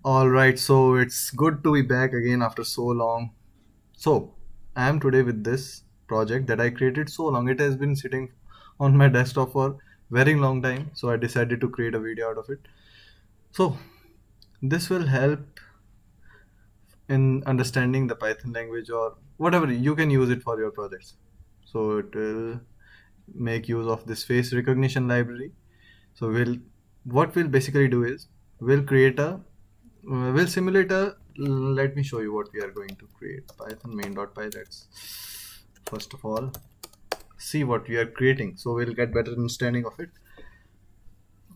All right, so it's good to be back again after so long. So, I am today with this project that I created so long. It has been sitting on my desktop for very long time, so I decided to create a video out of it. So, this will help in understanding the Python language or whatever you can use it for your projects. So, it will make use of this face recognition library. So, what we'll basically do is we'll create a we'll simulate a let me show you what we are going to create. Python main.py. Let's first of all see what we are creating so we'll get better understanding of it.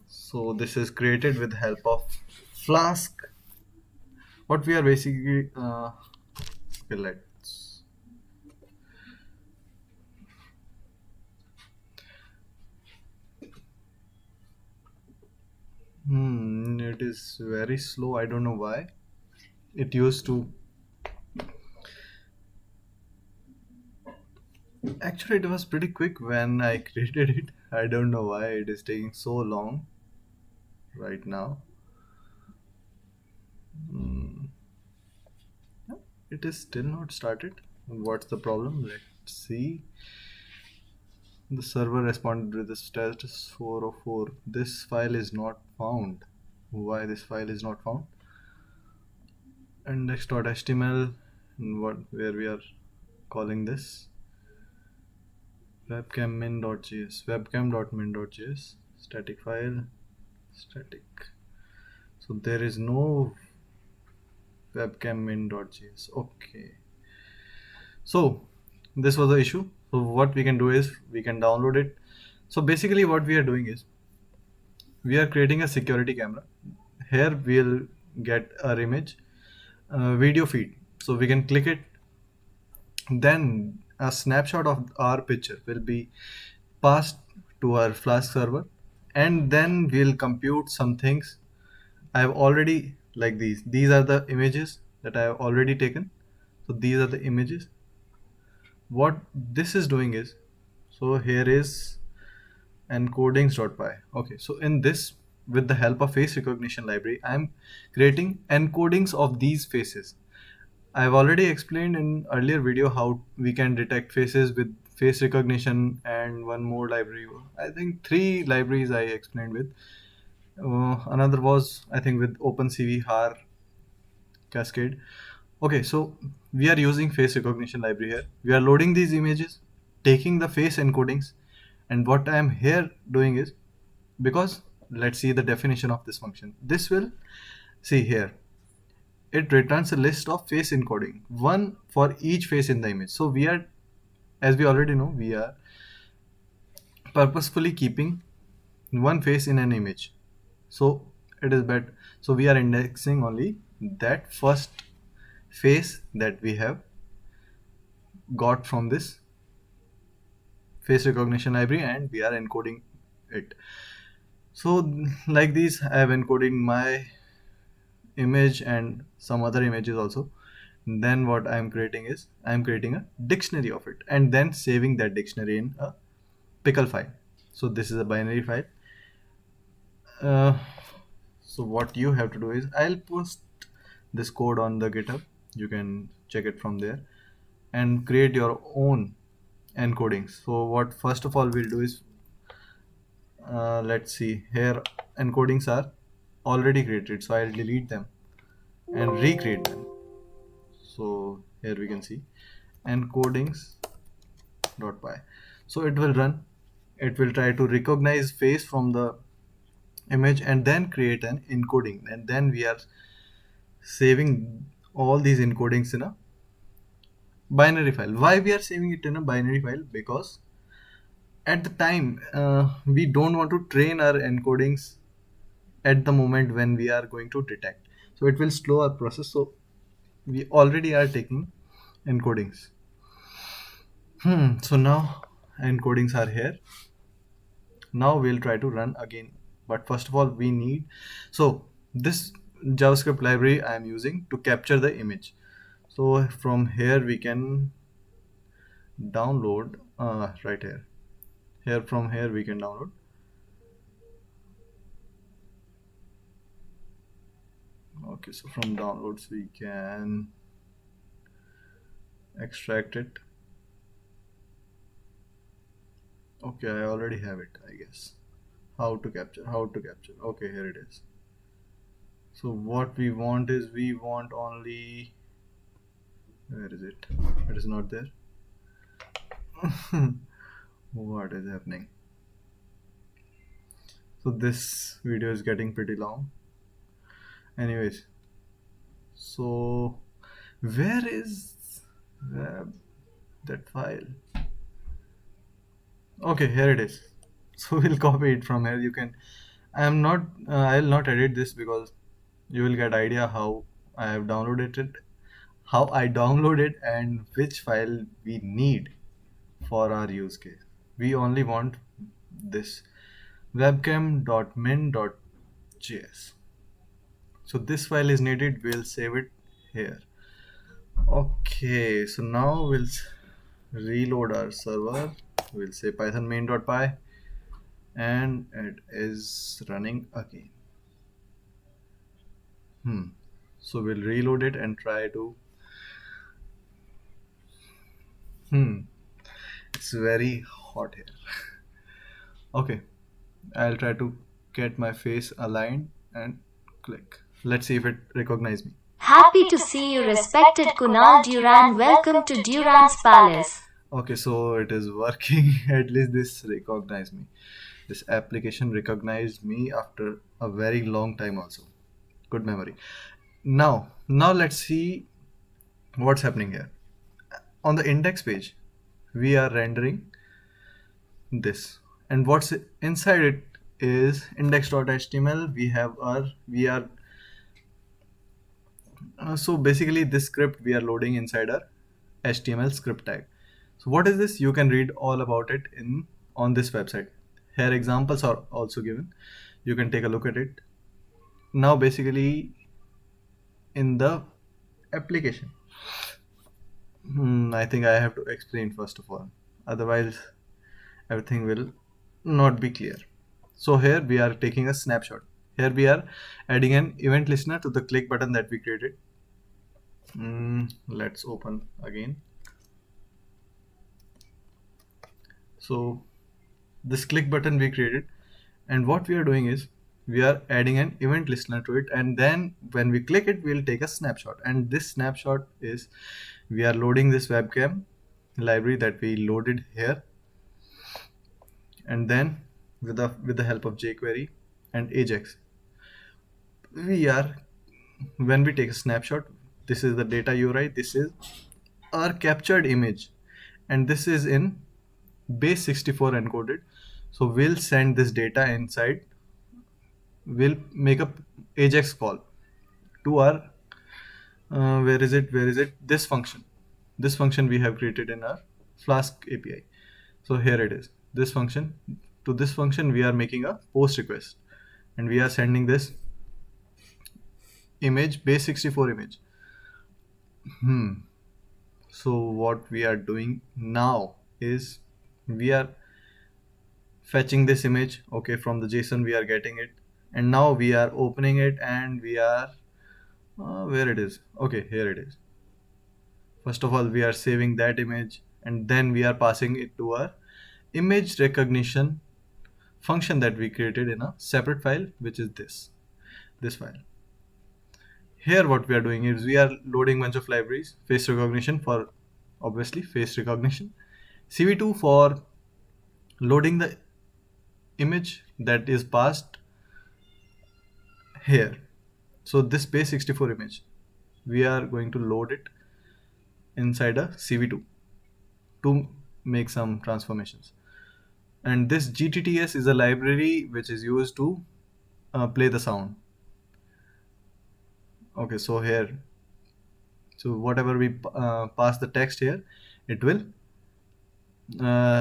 So this is created with help of Flask. What we are basically okay, let's it is very slow. I don't know why. It used to actually it was pretty quick when I created it. I don't know why it is taking so long right now. Hmm. It is still not started. What's the problem? Let's see. The server responded with the status 404. This file is not found. Why this file is not found? Index.html, what where we are calling this webcam.min.js, webcam.min.js, static file, static. So there is no webcam.min.js. Okay. So this was the issue. So what we can do is we can download it. So basically what we are doing is we are creating a security camera. Here we'll get our image video feed. So we can click it. Then a snapshot of our picture will be passed to our Flask server, and then we'll compute some things. I've already like these. These are the images that I have already taken. So these are the images. What this is doing is, so here is encodings.py. Okay, so in this, with the help of face recognition library, I'm creating encodings of these faces. I've already explained in earlier video how we can detect faces with face recognition and one more library. I think three libraries I explained with. Another was I think with OpenCV HAR Cascade. Okay, so we are using face recognition library here. We are loading these images, taking the face encodings, and what I am here doing is because let's see the definition of this function. This will see here it returns a list of face encoding, one for each face in the image. So we are, as we already know, we are purposefully keeping one face in an image. So it is better. So we are indexing only that first face that we have got from this face recognition library, and we are encoding it. So like these, I have encoded my image and some other images also. Then what I'm creating is I'm creating a dictionary of it and then saving that dictionary in a pickle file. So this is a binary file. uh, so what you have to do is I'll post this code on the GitHub. You can check it from there and create your own encodings. So what first of all we'll do is let's see here, encodings are already created, so I'll delete them and recreate them. So here we can see encodings.py. So it will run, it will try to recognize face from the image and then create an encoding, and then we are saving all these encodings in a binary file. Why we are saving it in a binary file? Because at the time we don't want to train our encodings at the moment when we are going to detect, so it will slow our process. So we already are taking encodings. So now encodings are here. Now we'll try to run again, but first of all we need, so this JavaScript library I am using to capture the image. So from here we can download right here from here we can download Okay, so from downloads we can extract it. Okay, I already have it, I guess. How to capture. Okay, here it is. So what we want is we want only, where is it? It is not there. What is happening? So this video is getting pretty long. Anyways, so where is uh, that file? Okay, here it is. So we'll copy it from here. You can. I'll not edit this because you will get idea how I have downloaded it, how I download it, and which file we need for our use case. We only want this webcam.min.js. So this file is needed. We'll save it here. Okay, so now we'll reload our server. We'll say python main.py and it is running again. So we'll reload it and try to. It's very hot here. Okay, I'll try to get my face aligned and click. Let's see if it recognizes me. Happy to see you, respected Kunal Duran. Welcome to Duran's Palace. Okay, so it is working. At least this recognized me. This application recognized me after a very long time also. Good memory. Now let's see what's happening here. On the index page, we are rendering this, and what's inside it is index.html. We are so basically this script we are loading inside our HTML script tag. So what is this? You can read all about it in on this website. Here examples are also given. You can take a look at it. Now basically in the application, I think I have to explain first of all. Otherwise everything will not be clear. So here we are taking a snapshot. Here we are adding an event listener to the click button that we created. Let's open again. So this click button we created, and what we are doing is we are adding an event listener to it, and then when we click it we'll take a snapshot, and this snapshot is we are loading this webcam library that we loaded here, and then with the help of jQuery and Ajax, we are when we take a snapshot, this is the data URI, this is our captured image, and this is in base 64 encoded. So we'll send this data inside, we'll make a Ajax call to our where is it this function we have created in our Flask API. So here it is, this function. To this function we are making a post request, and we are sending this image, base 64 image. So what we are doing now is we are fetching this image, okay, from the JSON we are getting it, and now we are opening it, and we are where it is, okay, here it is. First of all we are saving that image, and then we are passing it to our image recognition function that we created in a separate file, which is this file. Here what we are doing is we are loading bunch of libraries, face recognition for obviously face recognition, CV2 for loading the image that is passed here. So this base 64 image, we are going to load it inside a CV2 to make some transformations. And this GTTS is a library which is used to play the sound. Okay, so here, so whatever we pass the text here, it will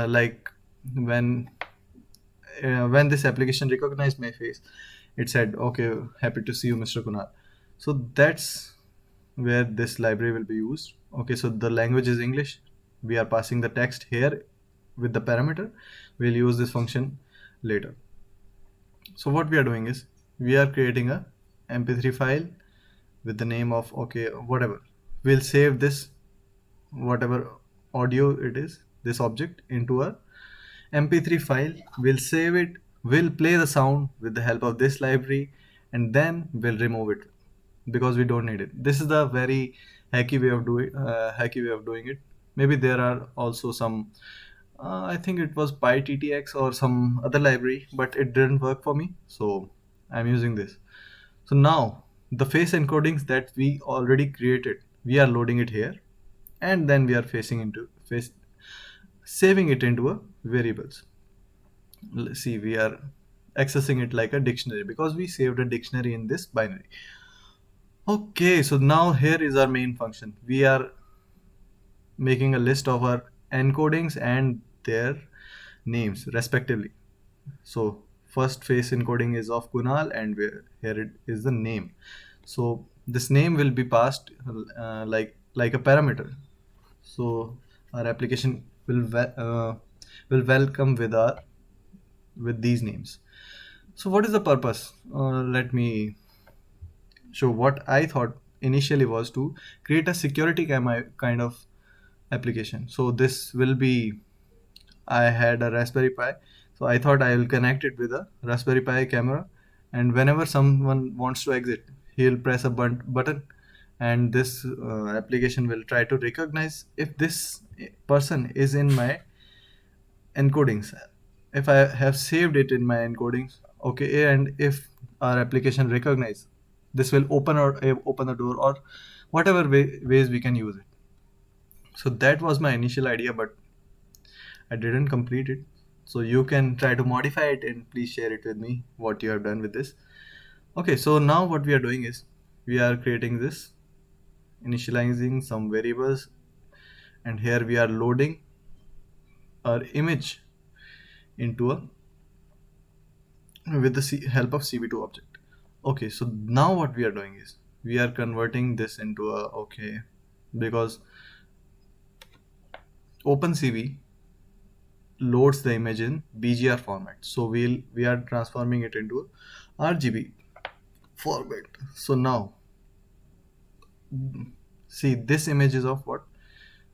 like when this application recognized my face, it said, okay, happy to see you, Mr. Kunal. So that's where this library will be used. Okay, so the language is English. We are passing the text here with the parameter. We'll use this function later. So what we are doing is we are creating a mp3 file with the name of, okay, whatever. We'll save this, whatever audio it is, this object, into a mp3 file. We'll save it, we'll play the sound with the help of this library, and then we'll remove it because we don't need it. This is the very hacky way of doing it. Maybe there are also some, I think it was PyTTX or some other library, but it didn't work for me, so I'm using this. So now the face encodings that we already created, we are loading it here, and then we are saving it into a variables. Let's see, we are accessing it like a dictionary because we saved a dictionary in this binary. Okay, so now here is our main function. We are making a list of our encodings and their names respectively. So first face encoding is of Kunal, and here it is the name. So this name will be passed like a parameter. So our application will welcome with these names. So what is the purpose? Let me show. What I thought initially was to create a security kind of application. So this will be, I had a Raspberry Pi, so I thought I will connect it with a Raspberry Pi camera, and whenever someone wants to exit, he'll press a button, and this application will try to recognize if this person is in my encodings, if I have saved it in my encodings. Okay, and if our application recognize, this will open the door, or whatever ways we can use it. So that was my initial idea, but I didn't complete it. So you can try to modify it, and please share it with me what you have done with this. Okay, so now what we are doing is we are creating this, initializing some variables, and here we are loading our image into a with the help of CV2 object. Okay, so now what we are doing is we are converting this into a, okay, because OpenCV loads the image in BGR format, so we are transforming it into a RGB format. So now see, this image is of what?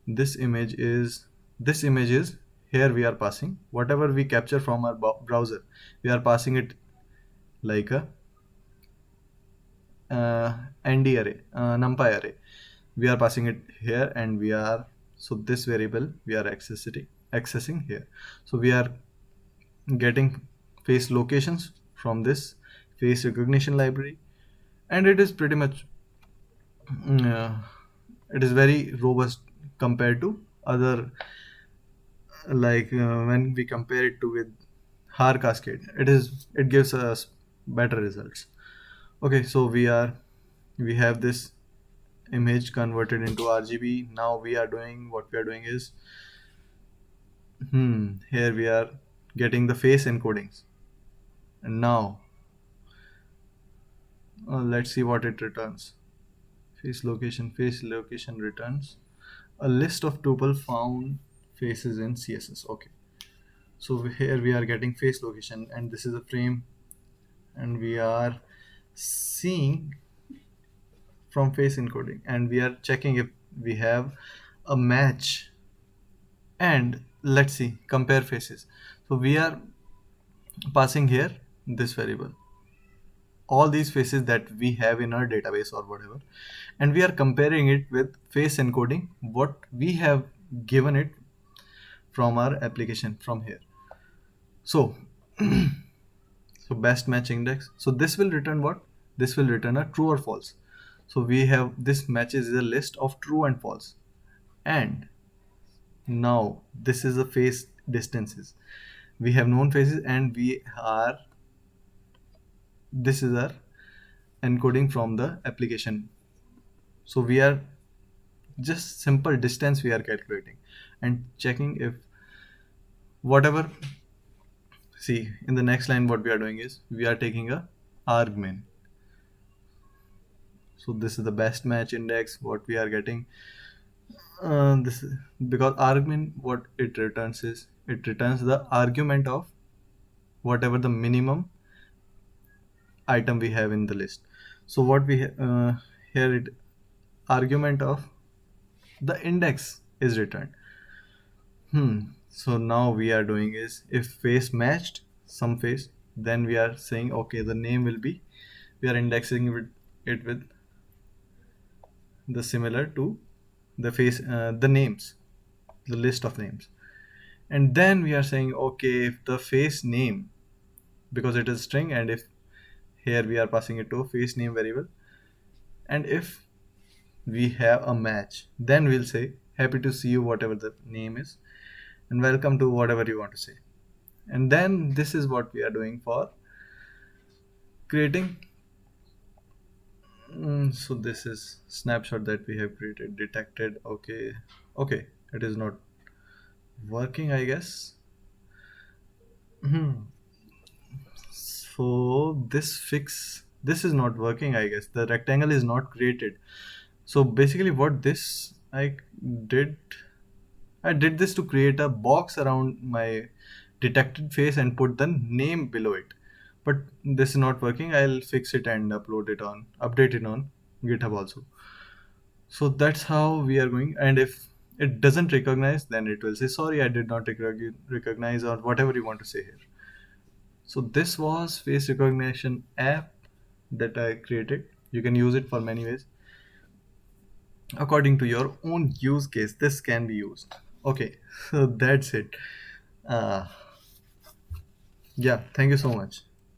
This image is here. We are passing whatever we capture from our browser, we are passing it like a ND array, numpy array. We are passing it here, and so this variable we are accessing here. So we are getting face locations from this face recognition library, and it is pretty much it is very robust compared to other, like when we compare it to with har cascade, it gives us better results. Okay, so we have this image converted into RGB. Now what we are doing is, here we are getting the face encodings, and now let's see what it returns. Face location returns a list of tuple found faces in CSS. Okay, so here we are getting face location, and this is a frame, and we are seeing from face encoding, and we are checking if we have a match, and let's see, compare faces. So we are passing here this variable, all these faces that we have in our database or whatever, and we are comparing it with face encoding what we have given it from our application from here. So so best match index, so this will return what? This will return a true or false. So we have this matches is a list of true and false, and now this is the face distances. We have known faces, and this is our encoding from the application. So we are just simple distance we are calculating and checking if whatever. See, in the next line what we are doing is we are taking a argmin. So this is the best match index what we are getting. This is because argmin, what it returns is it returns the argument of whatever the minimum item we have in the list. So what we here it argument of the index is returned. So now we are doing is if face matched some face, then we are saying okay, the name will be, we are indexing it with the similar to the face, the names, the list of names. And then we are saying okay, if the face name, because it is string, and if here we are passing it to a face name variable, and if we have a match, then we'll say happy to see you, whatever the name is, and welcome to whatever you want to say. And then this is what we are doing for creating. So this is snapshot that we have created, detected. Okay, okay, it is not working, I guess. So this is not working, I guess. The rectangle is not created. So basically what this did, I did this to create a box around my detected face and put the name below it. But this is not working. I'll fix it and update it on GitHub also. So that's how we are going. And if it doesn't recognize, then it will say, sorry, I did not recognize, or whatever you want to say here. So this was face recognition app that I created. You can use it for many ways. According to your own use case, this can be used. Okay, so that's it. Uh, yeah, thank you so much.